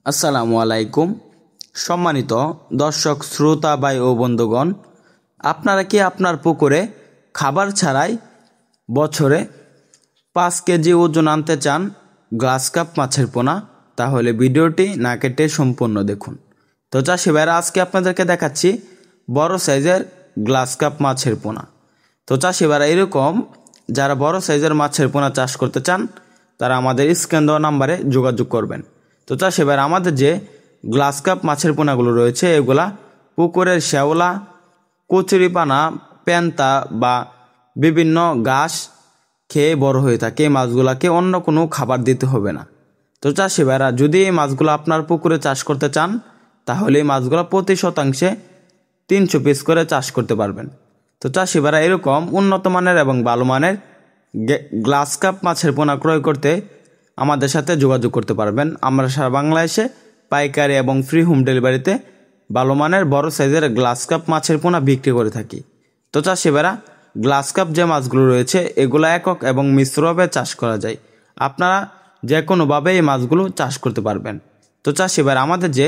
আসসালামু আলাইকুম। সম্মানিত দর্শক শ্রোতা ভাই ও বন্ধুগণ, আপনারা কি আপনার পুকুরে খাবার ছাড়াই বছরে 5 কেজি ওজন আনতে চান গ্লাস কাপ মাছের পোনা? তাহলে ভিডিওটি না কেটে সম্পূর্ণ দেখুন। তো চাষি ভাইরা, আজকে আপনাদেরকে দেখাচ্ছি বড় সাইজের গ্লাস কাপ মাছের পোনা। তো চাষি ভাইরা, এরকম যারা বড় সাইজের মাছের পোনা চাষ করতে চান তারা আমাদের স্ক্রিন দেওয়া নাম্বারে যোগাযোগ করবেন। তো চাষি ভাইরা, আমাদের যে গ্লাস কাপ মাছের পোনাগুলো রয়েছে এগুলা পুকুরের শ্যাওলা, কচুরিপানা, পেন্তা বা বিভিন্ন ঘাস খেয়ে বড় হয়ে থাকে। এই মাছগুলাকে অন্য কোনো খাবার দিতে হবে না। তো চাষি ভাইরা, যদি এই মাছগুলো আপনার পুকুরে চাষ করতে চান তাহলে এই মাছগুলো প্রতি শতাংশে 300 পিস করে চাষ করতে পারবেন। তো চাষি ভাইরা, এরকম উন্নত মানের এবং ভালো মানের গ্লাস কাপ মাছের পোনা ক্রয় করতে আমাদের সাথে যোগাযোগ করতে পারবেন। আমরা সারা বাংলাদেশে পাইকারি এবং ফ্রি হোম ডেলিভারিতে ভালো মানের বড় সাইজের গ্লাস কাপ মাছের পোনা বিক্রি করে থাকি। তো চাষি ভাইরা, গ্লাস কাপ যে মাছগুলো রয়েছে এগুলো একক এবং মিশ্রভাবে চাষ করা যায়। আপনারা যে কোনোভাবে এই মাছগুলো চাষ করতে পারবেন। তো চাষি ভাইরা, আমাদের যে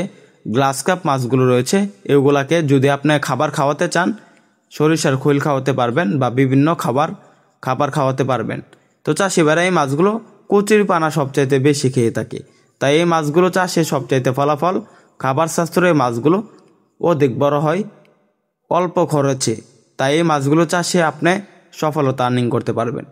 গ্লাস কাপ মাছগুলো রয়েছে এগুলাকে যদি আপনি খাবার খাওয়াতে চান, সরিষার খৈল খাওয়াতে পারবেন বা বিভিন্ন খাবার খাওয়াতে পারবেন। তো চাষি ভাইরা, এই মাছগুলো কচুরিপানা সবচাইতে বেশি খেয়ে থাকে, তাই এই মাছগুলো চাষে সবচাইতে ফলাফল খাবার সাশ্রয় মাছগুলো অধিক বড় হয় অল্প খরচে। তাই এই মাছগুলো চাষে আপনি সফলতা আর্নিং করতে পারবেন।